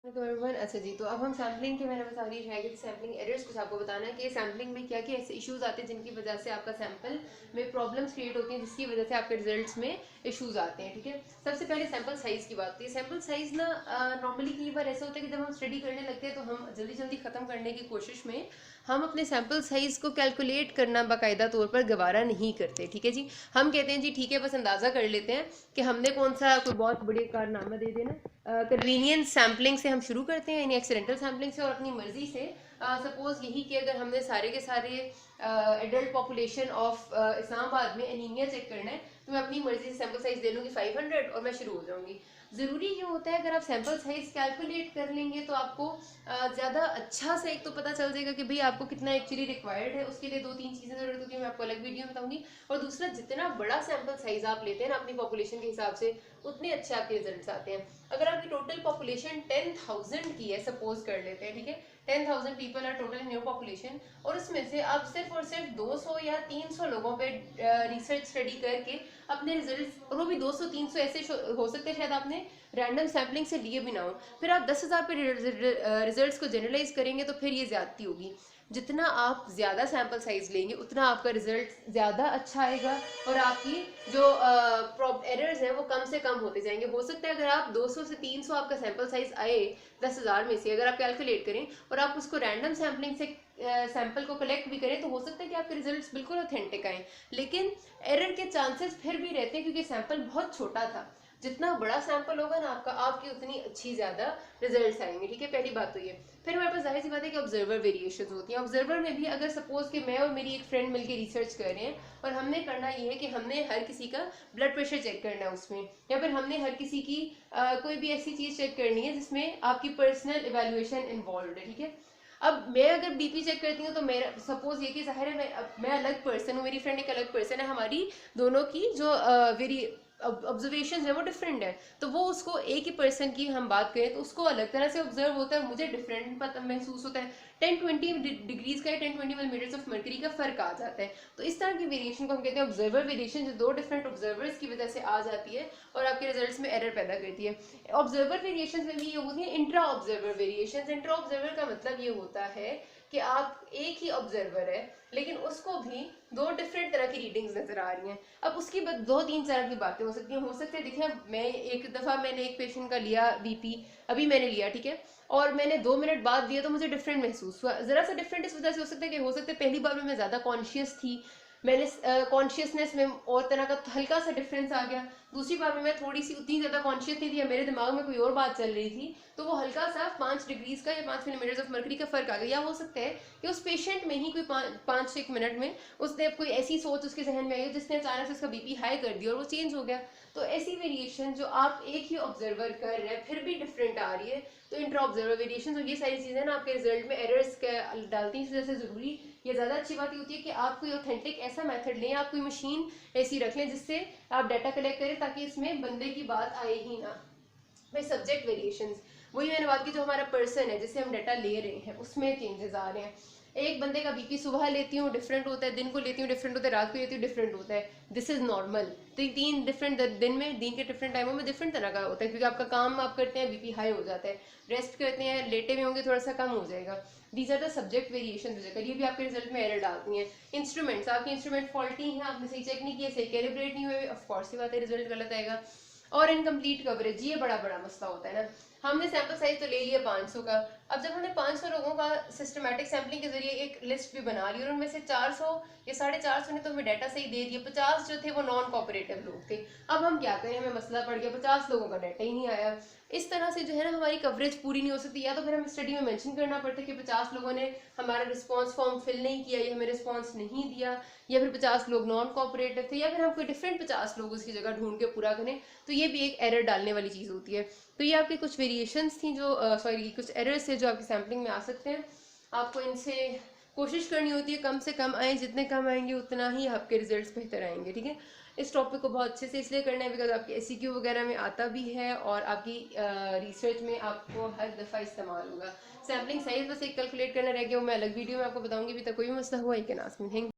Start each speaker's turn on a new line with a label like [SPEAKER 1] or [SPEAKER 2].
[SPEAKER 1] अच्छा जी, तो अब हम सैम्पलिंग के मैंने बता रही है कि सैम्पलिंग एरर्स कुछ आपको बताना है कि सैम्पलिंग में क्या क्या ऐसे इश्यूज आते हैं जिनकी वजह से आपका सैंपल में प्रॉब्लम्स क्रिएट होती हैं, जिसकी वजह से आपके रिजल्ट्स में इश्यूज आते हैं। ठीक है, सबसे पहले सैंपल साइज की बात होती है। सैंपल साइज ना नॉर्मली कई बार ऐसा होता है कि जब हम स्टडी करने लगते हैं तो हम जल्दी जल्दी खत्म करने की कोशिश में हम अपने सैंपल साइज को कैलकुलेट करना बाकायदा तौर पर गवारा नहीं करते। ठीक है जी, हम कहते हैं जी ठीक है, बस अंदाजा कर लेते हैं कि हमने कौन सा कोई बहुत बड़े कारनामा दे देना। कन्वीनियंस सैम्पलिंग से हम शुरू करते हैं, यानी एक्सीडेंटल सैम्पलिंग से, और अपनी मर्जी से सपोज यही कि अगर हमने सारे के सारे एडल्ट पॉपुलेशन ऑफ इस्लामाबाद में एनीमिया चेक करना है तो मैं अपनी मर्जी से सैंपल साइज दे लूँगी 500 और मैं शुरू हो जाऊंगी। ज़रूरी ये होता है अगर आप सैंपल साइज कैलकुलेट कर लेंगे तो आपको ज़्यादा अच्छा सा एक तो पता चल जाएगा कि भाई आपको कितना एक्चुअली रिक्वायर्ड है। उसके लिए दो तीन चीज़ें ज़रूरत होती है, मैं आपको अलग वीडियो में बताऊंगी। और दूसरा, जितना बड़ा सैंपल साइज आप लेते हैं ना अपनी पॉपुलेशन के हिसाब से, उतने अच्छे आपके रिजल्ट्स आते हैं। अगर आपकी टोटल पॉपुलेशन 10,000 की है, सपोज कर लेते हैं, ठीक है, 10,000 people are total in your population, और उसमें से आप सिर्फ और सिर्फ 200 या 300 लोगों पे रिसर्च स्टडी करके अपने रिजल्ट्स, और वो भी 200-300 ऐसे हो सकते हैं शायद आपने रैंडम सैम्पलिंग से लिए भी ना हो, फिर आप 10,000 पे रिजल्ट्स को जनरलाइज करेंगे तो फिर ये ज्यादती होगी। जितना आप ज़्यादा सैंपल साइज लेंगे उतना आपका रिजल्ट ज़्यादा अच्छा आएगा और आपकी जो एरर्स हैं वो कम से कम होते जाएंगे। हो सकता है अगर आप 200 से 300 आपका सैंपल साइज आए 10,000 में से, अगर आप कैलकुलेट करें और आप उसको रैंडम सैम्पलिंग से सैंपल को कलेक्ट भी करें, तो हो सकता है कि आपके रिजल्ट्स बिल्कुल ऑथेंटिक आए, लेकिन एरर के चांसेस फिर भी रहते हैं क्योंकि सैंपल बहुत छोटा था। जितना बड़ा सैंपल होगा ना आपका, आपकी उतनी अच्छी ज्यादा रिजल्ट्स आएंगे। ठीक है, पहली बात तो ये। फिर हमारे पास जाहिर सी बात है कि ऑब्जर्वर वेरिएशंस होती हैं। ऑब्जर्वर में भी अगर सपोज कि मैं और मेरी एक फ्रेंड मिलकर रिसर्च कर रहे हैं और हमने करना ये है कि हमने हर किसी का ब्लड प्रेशर चेक करना है उसमें, या फिर हमने हर किसी की कोई भी ऐसी चीज चेक करनी है जिसमें आपकी पर्सनल इवेल्युएशन इन्वॉल्व है। ठीक है, अब मैं अगर बीपी चेक करती हूँ तो मेरा सपोज ये कि जाहिर है मैं अलग पर्सन हूँ, मेरी फ्रेंड एक अलग पर्सन है, हमारी दोनों की जो वेरी ऑब्जर्वेशन है वो डिफरेंट है। तो वो उसको एक ही पर्सन की हम बात करें तो उसको अलग तरह से ऑब्जर्व होता है, मुझे डिफरेंट पता महसूस होता है। 10-20 डिग्रीज का, 10-20 मिलीमीटर्स ऑफ मर्करी का फर्क आ जाता है। तो इस तरह की वेरिएशन को हम कहते हैं ऑब्जर्वर वेरिएशन, जो दो डिफरेंट ऑब्जर्वर्स की वजह से आ जाती है और आपके रिजल्ट्स में एरर पैदा करती है। ऑब्जर्वर वेरिएशन में भी ये होती है intra observer variation. Intra observer का मतलब ये होता है कि आप एक ही ऑब्जर्वर है लेकिन उसको भी दो डिफरेंट तरह की रीडिंग्स नजर आ रही हैं। अब उसकी दो तीन तरह की बातें हो सकती हैं। हो सकते हैं, देखिए, मैं एक दफा मैंने एक पेशेंट का लिया बीपी, अभी मैंने लिया, ठीक है, और मैंने 2 मिनट बाद दिया तो मुझे डिफरेंट महसूस हुआ। जरा सा डिफरेंट इस वजह से हो सकता है कि हो सकता है पहली बार में मैं ज्यादा कॉन्शियस थी, मैंने कॉन्शियसनेस में और तरह का हल्का सा डिफरेंस आ गया। दूसरी बार में मैं थोड़ी सी उतनी ज्यादा कॉन्शियस नहीं थी, मेरे दिमाग में कोई और बात चल रही थी, तो वो हल्का सा 5 डिग्रीज का या 5 मिलीमीटर ऑफ मर्करी का फर्क आ गया। या हो सकता है कि उस पेशेंट में ही कोई 5-1 मिनट में उसने कोई ऐसी सोच उसके जहन में आई जिसने अचानक से उसका बीपी हाई कर दिया और वो चेंज हो गया। तो ऐसी वेरिएशन जो आप एक ही ऑब्जर्वर कर रहे हैं फिर भी डिफरेंट आ रही है, तो इंट्रा ऑब्जर्वर वेरिएशन, तो ये सारी चीजें ना आपके रिजल्ट में एरर्स डालती हैं। इस वजह से जरूरी, ये ज्यादा अच्छी बात होती है कि आप कोई ऑथेंटिक ऐसा मेथड लें, आप कोई मशीन ऐसी रख लें जिससे आप डाटा कलेक्ट करें ताकि इसमें बंदे की बात आए ही ना। भाई सब्जेक्ट वेरिएशंस, वही मैंने बात की, जो हमारा पर्सन है जिससे हम डाटा ले रहे हैं उसमें चेंजेस आ रहे हैं। एक बंदे का बीपी सुबह लेती हूँ डिफरेंट होता है, दिन को लेती हूँ डिफरेंट होता है, रात को लेती हूँ डिफरेंट होता है, दिस इज नॉर्मल। तो तीन डिफरेंट दिन में, दिन के डिफरेंट टाइमों में डिफरेंट तरह का होता है क्योंकि आपका काम आप करते हैं बीपी हाई हो जाता है, रेस्ट करते हैं लेटे हुए होंगे थोड़ा सा कम हो जाएगा। These are the subject variation, ये भी आपके रिजल्ट में एरर डालती हैं। इंस्ट्रूमेंट्स, आपके इंस्ट्रूमेंट फॉल्टी हैं, आपने सही चेक नहीं किया, सही कैलिब्रेट नहीं हुए, ऑफ कोर्स ये बात है रिजल्ट गलत आएगा। और इनकम्प्लीट कवरेज, ये बड़ा बड़ा मसला होता है ना। हमने सैंपल साइज तो ले लिया 500 का, अब जब हमने 500 लोगों का सिस्टमैटिक सैम्पलिंग के जरिए एक लिस्ट भी बना ली और उनमें से 400 या 450 ने तो हमें डाटा सही दे दिया, 50 जो थे वो नॉन कोऑपरेटिव लोग थे। अब हम क्या करें, हमें मसला पड़ गया, 50 लोगों का डाटा ही नहीं आया। इस तरह से जो है ना हमारी कवरेज पूरी नहीं हो सकती, या तो फिर हमें स्टडी में मेंशन करना पड़ता है कि 50 लोगों ने हमारा रिस्पॉन्स फॉर्म फिल नहीं किया या हमें रिस्पॉन्स नहीं दिया, या फिर 50 लोग नॉन कोऑपरेटिव थे, या फिर हम कोई डिफरेंट 50 लोग उसकी जगह ढूंढ के पूरा करें। तो ये भी एक एरर डालने वाली चीज़ होती है। तो ये आपकी कुछ वेरिएशंस थी जो सॉरी कुछ एरर्स थे जो आपकी सैम्पलिंग में आ सकते हैं। आपको इनसे कोशिश करनी होती है कम से कम आए, जितने कम आएंगे उतना ही आपके रिजल्ट्स बेहतर आएंगे। ठीक है, इस टॉपिक को बहुत अच्छे से इसलिए करना है बिकॉज आपके एससीक्यू वगैरह में आता भी है और आपकी रिसर्च में आपको हर दफ़ा इस्तेमाल होगा। सैम्पलिंग साइज बस एक कैलकुलेट करना रह गया, वो मैं अलग वीडियो में आपको बताऊंगी। अभी तक कोई मसला हुआ ही कि ना।